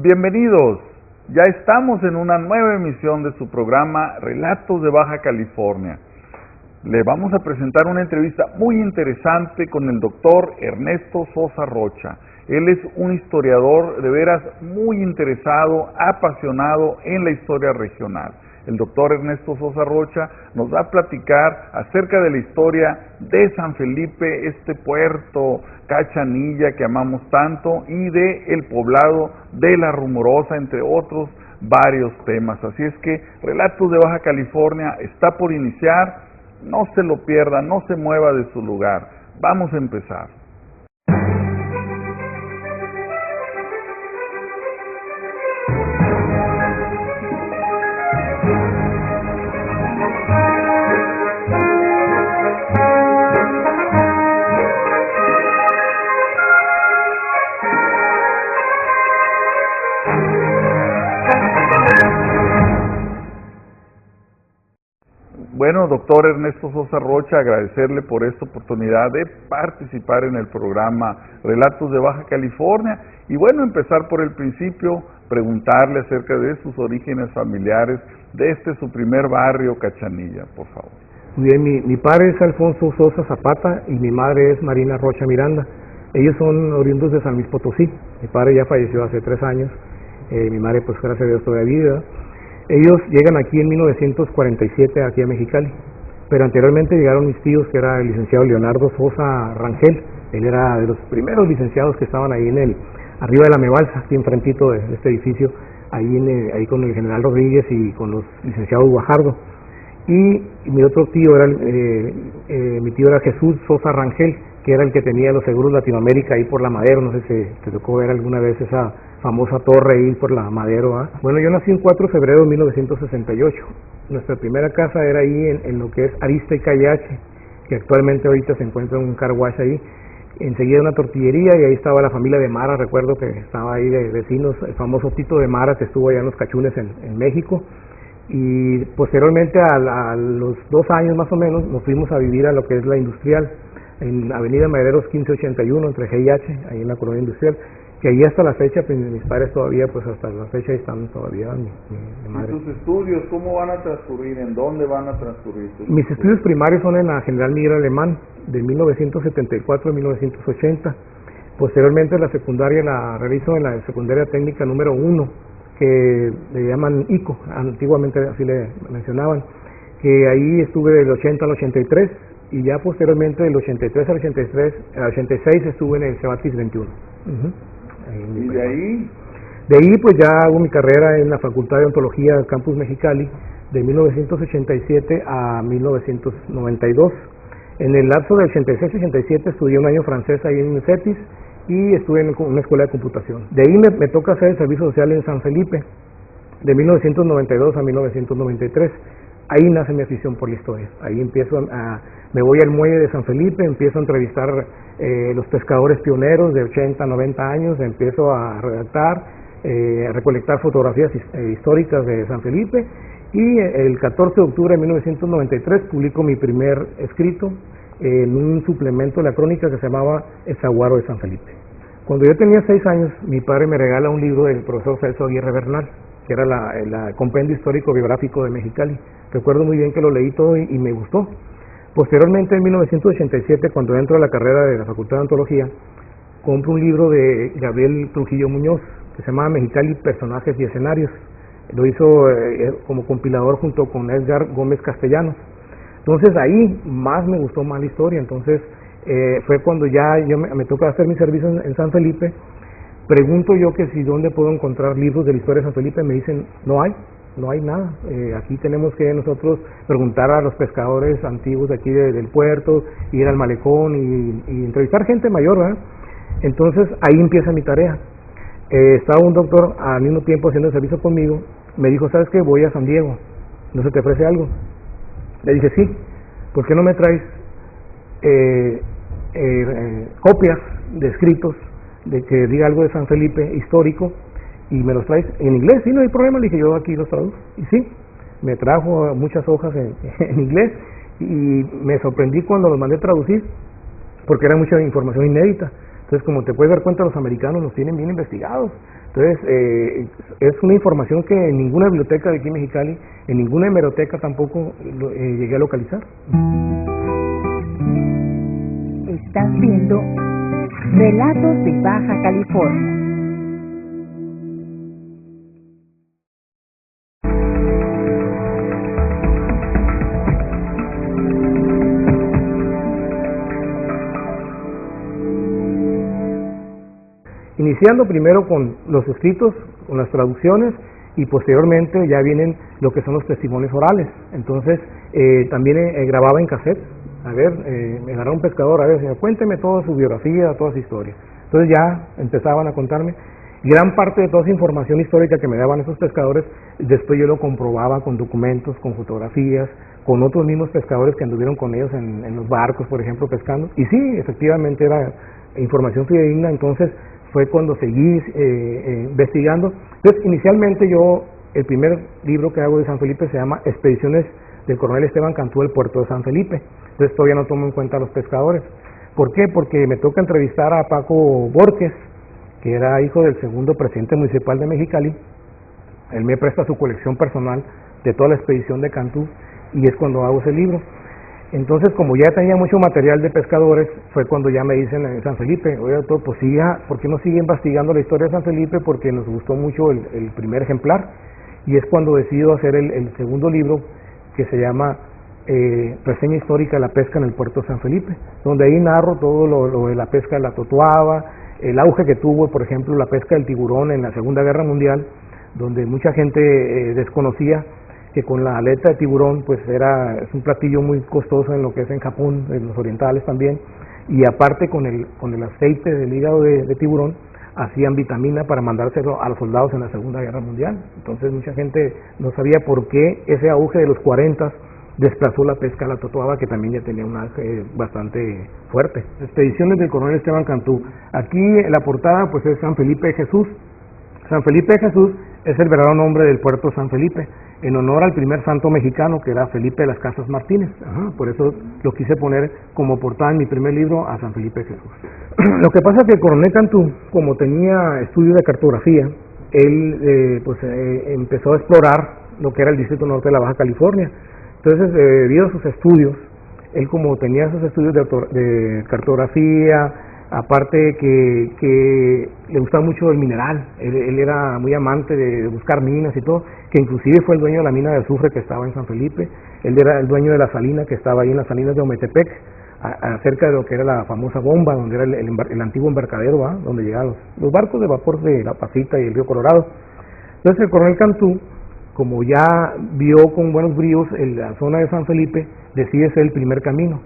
Bienvenidos, ya estamos en una nueva emisión de su programa Relatos de Baja California. Le vamos a presentar una entrevista muy interesante con el doctor Ernesto Sosa Rocha. Él es un historiador de veras muy interesado, apasionado en la historia regional. El doctor Ernesto Sosa Rocha nos va a platicar acerca de la historia de San Felipe, este puerto Cachanilla que amamos tanto, y de el poblado de La Rumorosa, entre otros varios temas. Así es que Relatos de Baja California está por iniciar. No se lo pierda, no se mueva de su lugar. Vamos a empezar. Bueno, doctor Ernesto Sosa Rocha, agradecerle por esta oportunidad de participar en el programa Relatos de Baja California y bueno, empezar por el principio, preguntarle acerca de sus orígenes familiares, de su primer barrio Cachanilla, por favor. Muy bien, mi padre es Alfonso Sosa Zapata y mi madre es Marina Rocha Miranda. Ellos son oriundos de San Luis Potosí. Mi padre ya falleció hace 3 años, mi madre pues gracias a Dios todavía viva. Ellos llegan aquí en 1947, aquí a Mexicali, pero anteriormente llegaron mis tíos, que era el licenciado Leonardo Sosa Rangel. Él era de los primeros licenciados que estaban ahí arriba de la Mebalsa, aquí enfrentito de este edificio, ahí con el general Rodríguez y con los licenciados Guajardo. Y mi otro tío mi tío era Jesús Sosa Rangel, que era el que tenía los seguros Latinoamérica ahí por la Madero. No sé si te tocó ver alguna vez esa famosa torre ahí por la Madero, ¿eh? Bueno, yo nací el 4 de febrero de 1968. Nuestra primera casa era ahí en lo que es Arista y Calle H, que actualmente ahorita se encuentra en un car wash ahí. Enseguida una tortillería y ahí estaba la familia de Mara. Recuerdo que estaba ahí de vecinos, el famoso Tito de Mara, que estuvo allá en los Cachunes en México. Y posteriormente a los 2 años más o menos nos fuimos a vivir a lo que es la Industrial, en Avenida Maderos 1581, entre G y H, ahí en la colonia industrial, que ahí hasta la fecha, pues, mis padres todavía, pues hasta la fecha están todavía, mi madre. ¿Y tus estudios cómo van a transcurrir? ¿En dónde van a transcurrir tus Mis estudios primarios son en la General Miguel Alemán, de 1974 a 1980. Posteriormente la secundaria la realizo en la secundaria técnica número 1, que le llaman ICO, antiguamente así le mencionaban, que ahí estuve del 80 al 83, y ya posteriormente del 83 al 86 estuve en el Cebatis 21. ¿Y de ahí? De ahí pues ya hago mi carrera en la Facultad de Ontología del Campus Mexicali de 1987 a 1992. En el lapso del 86-87 estudié un año francés ahí en el CETIS y estuve en una escuela de computación. De ahí me toca hacer el servicio social en San Felipe de 1992 a 1993. Ahí nace mi afición por la historia. Ahí me voy al muelle de San Felipe, empiezo a entrevistar los pescadores pioneros de 80, 90 años, empiezo a redactar, a recolectar fotografías históricas de San Felipe, y el 14 de octubre de 1993 publico mi primer escrito en un suplemento de la crónica que se llamaba El Saguaro de San Felipe. Cuando yo tenía 6 años, mi padre me regala un libro del profesor Celso Aguirre Bernal, que era el compendio histórico biográfico de Mexicali. Recuerdo muy bien que lo leí todo y me gustó. Posteriormente, en 1987, cuando entro a la carrera de la Facultad de Ontología, compro un libro de Gabriel Trujillo Muñoz, que se llama Mexicali, Personajes y Escenarios. Lo hizo como compilador junto con Edgar Gómez Castellanos. Entonces ahí más me gustó más la historia. Entonces fue cuando ya me toca hacer mi servicio en San Felipe. Pregunto yo que si dónde puedo encontrar libros de la historia de San Felipe. Me dicen, no hay nada. Aquí tenemos que nosotros preguntar a los pescadores antiguos de aquí del puerto, ir al malecón y entrevistar gente mayor, ¿verdad? Entonces ahí empieza mi tarea. Estaba un doctor al mismo tiempo haciendo el servicio conmigo. Me dijo, ¿sabes qué? Voy a San Diego, ¿no se te ofrece algo? Le dije, sí. ¿Por qué no me traes copias de escritos de que diga algo de San Felipe histórico y me los traes en inglés? Sí, no hay problema. Le dije, yo aquí los traduzco. Y sí, me trajo muchas hojas en inglés y me sorprendí cuando los mandé a traducir porque era mucha información inédita. Entonces, como te puedes dar cuenta, los americanos nos tienen bien investigados. Entonces, es una información que en ninguna biblioteca de aquí en Mexicali, en ninguna hemeroteca tampoco llegué a localizar. Estás viendo Relatos de Baja California. Iniciando primero con los escritos, con las traducciones, y posteriormente ya vienen lo que son los testimonios orales. Entonces, también grababa en cassette. A ver, me agarraba un pescador, a ver, señor, cuénteme toda su biografía, toda su historia. Entonces ya empezaban a contarme. Gran parte de toda esa información histórica que me daban esos pescadores, después yo lo comprobaba con documentos, con fotografías, con otros mismos pescadores que anduvieron con ellos en los barcos, por ejemplo, pescando. Y sí, efectivamente era información fidedigna. Entonces fue cuando seguí investigando. Entonces, inicialmente yo, el primer libro que hago de San Felipe se llama Expediciones del Coronel Esteban Cantú del Puerto de San Felipe. Entonces todavía no tomo en cuenta a los pescadores. ¿Por qué? Porque me toca entrevistar a Paco Borges, que era hijo del segundo presidente municipal de Mexicali. Él me presta su colección personal de toda la expedición de Cantú, y es cuando hago ese libro. Entonces, como ya tenía mucho material de pescadores, fue cuando ya me dicen en San Felipe, oye doctor, pues siga, ¿por qué no sigue investigando la historia de San Felipe? Porque nos gustó mucho el primer ejemplar. Y es cuando decido hacer el segundo libro, que se llama Reseña histórica de la pesca en el puerto de San Felipe, donde ahí narro todo lo de la pesca de la totoaba, el auge que tuvo, por ejemplo, la pesca del tiburón en la Segunda Guerra Mundial, donde mucha gente desconocía que con la aleta de tiburón, pues es un platillo muy costoso en lo que es en Japón, en los orientales también, y aparte con el aceite del hígado de tiburón, hacían vitamina para mandárselo a los soldados en la Segunda Guerra Mundial. Entonces mucha gente no sabía por qué ese auge de los 40 desplazó la pesca a la totoaba, que también ya tenía un auge bastante fuerte. Expediciones del Coronel Esteban Cantú. Aquí la portada pues es San Felipe de Jesús. San Felipe de Jesús es el verdadero nombre del puerto San Felipe, en honor al primer santo mexicano, que era Felipe de las Casas Martínez. Por eso lo quise poner como portada en mi primer libro a San Felipe de Jesús. Lo que pasa es que el Coronel Cantú, como tenía estudios de cartografía, él empezó a explorar lo que era el Distrito Norte de la Baja California. Entonces, debido a sus estudios, él como tenía esos estudios de cartografía, aparte que le gustaba mucho el mineral, él era muy amante de buscar minas y todo, que inclusive fue el dueño de la mina de azufre que estaba en San Felipe, él era el dueño de la salina que estaba ahí en las salinas de Ometepec, acerca de lo que era la famosa bomba, donde era el antiguo embarcadero, donde llegaban los barcos de vapor de La Pasita y el río Colorado. Entonces el Coronel Cantú, como ya vio con buenos bríos en la zona de San Felipe, decide hacer el primer camino.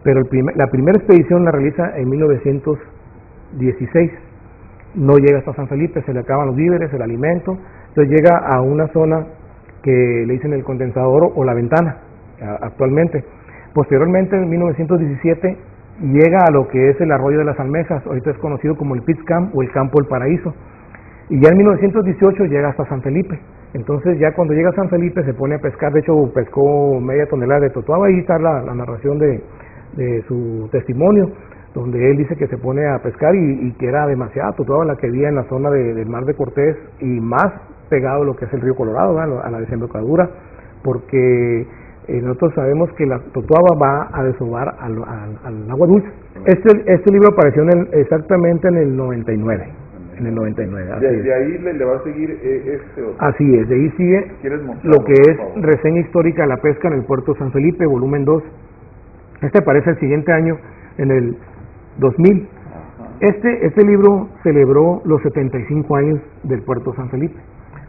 Pero la primera expedición la realiza en 1916. No llega hasta San Felipe, se le acaban los víveres, el alimento. Entonces llega a una zona que le dicen el Condensador o la Ventana, actualmente. Posteriormente, en 1917, llega a lo que es el Arroyo de las Almejas, ahorita es conocido como el Pitts Camp o el Campo del Paraíso. Y ya en 1918 llega hasta San Felipe. Entonces ya cuando llega a San Felipe se pone a pescar, de hecho pescó media tonelada de totoaba, ahí está la narración de su testimonio, donde él dice que se pone a pescar y que era demasiada totoaba la que había en la zona del Mar de Cortés y más pegado a lo que es el río Colorado, a la desembocadura, porque nosotros sabemos que la totoaba va a desovar al agua dulce. Este libro apareció exactamente en el 99. En el 99. De ahí le va a seguir este otro. Así es, de ahí sigue lo que es Reseña histórica de la pesca en el puerto San Felipe, volumen 2. Este aparece el siguiente año, en el 2000. Este libro celebró los 75 años del puerto San Felipe.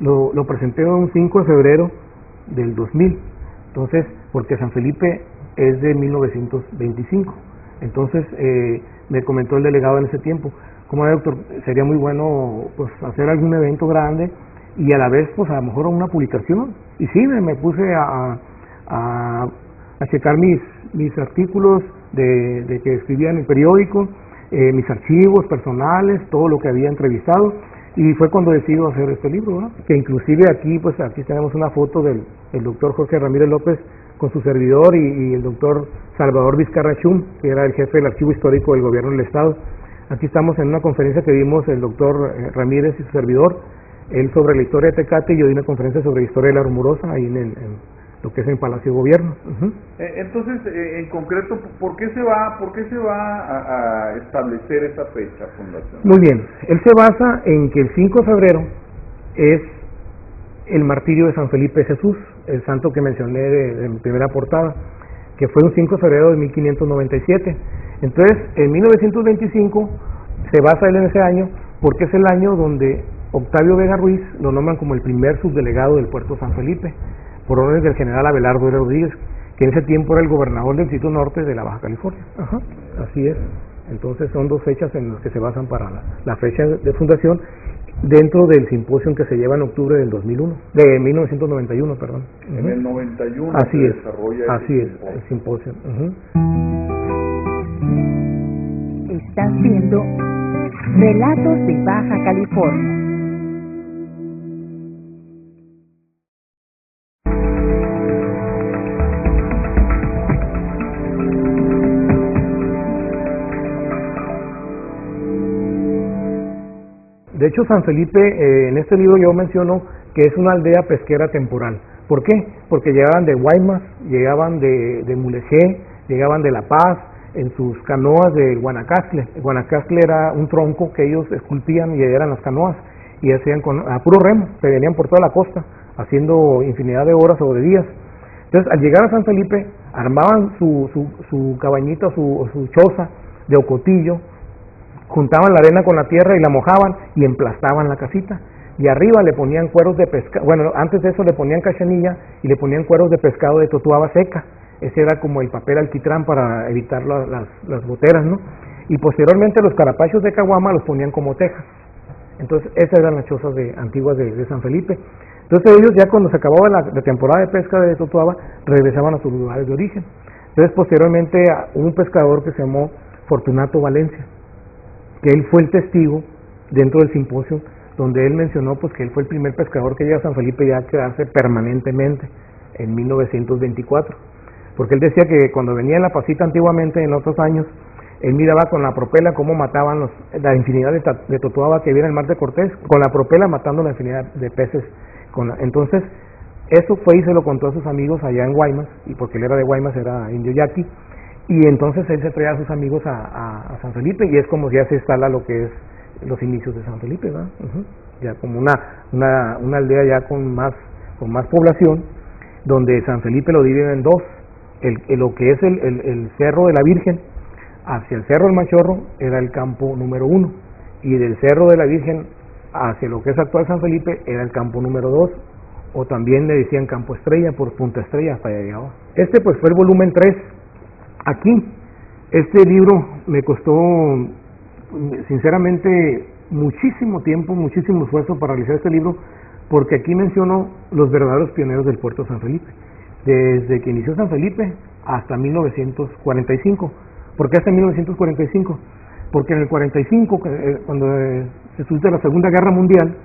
Lo presenté un 5 de febrero del 2000. Entonces, porque San Felipe es de 1925. Entonces, me comentó el delegado en ese tiempo, como doctor, sería muy bueno pues hacer algún evento grande y a la vez pues a lo mejor una publicación. Y sí, me puse a checar mis artículos de que escribía en el periódico, mis archivos personales, todo lo que había entrevistado, y fue cuando decido hacer este libro, ¿no? Que inclusive aquí tenemos una foto del doctor Jorge Ramírez López con su servidor y el doctor Salvador Vizcarra Chum, que era el jefe del archivo histórico del gobierno del estado. Aquí estamos en una conferencia que vimos el doctor Ramírez y su servidor, él sobre la historia de Tecate y yo di una conferencia sobre la historia de la Rumorosa, ahí en lo que es el Palacio de Gobierno. Entonces, en concreto, ¿por qué se va a establecer esa fecha fundacional? Muy bien, él se basa en que el 5 de febrero es el martirio de San Felipe Jesús, el santo que mencioné de mi primera portada, que fue un 5 de febrero de 1597. Entonces, en 1925 se basa él en ese año porque es el año donde Octavio Vega Ruiz lo nombran como el primer subdelegado del puerto San Felipe, por órdenes del general Abelardo L. Rodríguez, que en ese tiempo era el gobernador del Distrito Norte de la Baja California. Así es. Entonces son dos fechas en las que se basan para la fecha de fundación dentro del simposio que se lleva en octubre del 1991, perdón. En el 91 así se es, desarrolla así es, el simposio. Estás viendo Relatos de Baja California. De hecho, San Felipe, en este libro yo menciono que es una aldea pesquera temporal. ¿Por qué? Porque llegaban de Guaymas, llegaban de Mulegé, llegaban de La Paz, en sus canoas de Guanacaste. Guanacaste era un tronco que ellos esculpían y eran las canoas, y hacían a puro remo, se venían por toda la costa, haciendo infinidad de horas o de días. Entonces, al llegar a San Felipe, armaban su cabañita o su choza de ocotillo, juntaban la arena con la tierra y la mojaban y emplastaban la casita, y arriba le ponían cueros de pescado, bueno, antes de eso le ponían cachanilla y le ponían cueros de pescado de totuaba seca. Ese era como el papel alquitrán para evitar las goteras, ¿no? Y posteriormente los carapachos de caguama los ponían como tejas. Entonces esas eran las chozas antiguas de San Felipe. Entonces ellos ya cuando se acababa la temporada de pesca de totuaba regresaban a sus lugares de origen. Entonces posteriormente hubo un pescador que se llamó Fortunato Valencia, que él fue el testigo dentro del simposio donde él mencionó pues que él fue el primer pescador que llega a San Felipe ya a quedarse permanentemente en 1924, porque él decía que cuando venía en la pasita antiguamente en otros años, él miraba con la propela cómo mataban la infinidad de totuaba que había en el Mar de Cortés, con la propela matando la infinidad de peces. Entonces eso fue y se lo contó a sus amigos allá en Guaymas, y porque él era de Guaymas, era indio yaqui. Y entonces él se trae a sus amigos a San Felipe, y es como ya se instala lo que es los inicios de San Felipe, ¿verdad? Ya como una aldea ya con más población, donde San Felipe lo dividen en dos, lo que es el Cerro de la Virgen, hacia el Cerro del Machorro era el campo número 1, y del Cerro de la Virgen hacia lo que es actual San Felipe era el campo número 2, o también le decían Campo Estrella por Punta Estrella hasta allá llegaba. Este pues fue el volumen 3. Aquí, este libro me costó sinceramente muchísimo tiempo, muchísimo esfuerzo para realizar este libro, porque aquí menciono los verdaderos pioneros del puerto de San Felipe, desde que inició San Felipe hasta 1945. ¿Por qué hasta 1945? Porque en el 45, cuando se suscita la Segunda Guerra Mundial,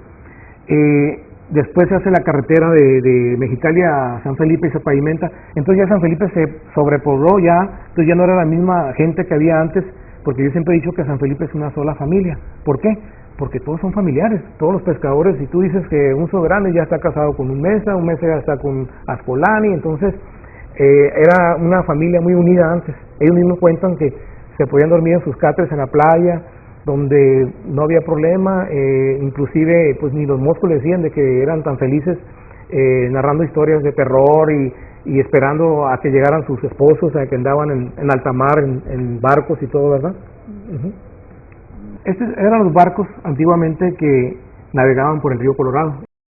después se hace la carretera de Mexicali a San Felipe y se pavimenta. Entonces ya San Felipe se sobrepobló, entonces ya no era la misma gente que había antes, porque yo siempre he dicho que San Felipe es una sola familia. ¿Por qué? Porque todos son familiares, todos los pescadores. Si tú dices que un soberano ya está casado con un mesa ya está con Ascolani, entonces era una familia muy unida antes. Ellos mismos cuentan que se podían dormir en sus catres en la playa, donde no había problema, inclusive pues ni los moscos le decían de que eran tan felices narrando historias de terror y esperando a que llegaran sus esposos, a que andaban en alta mar, en barcos y todo, ¿verdad? Estos eran los barcos antiguamente que navegaban por el río Colorado,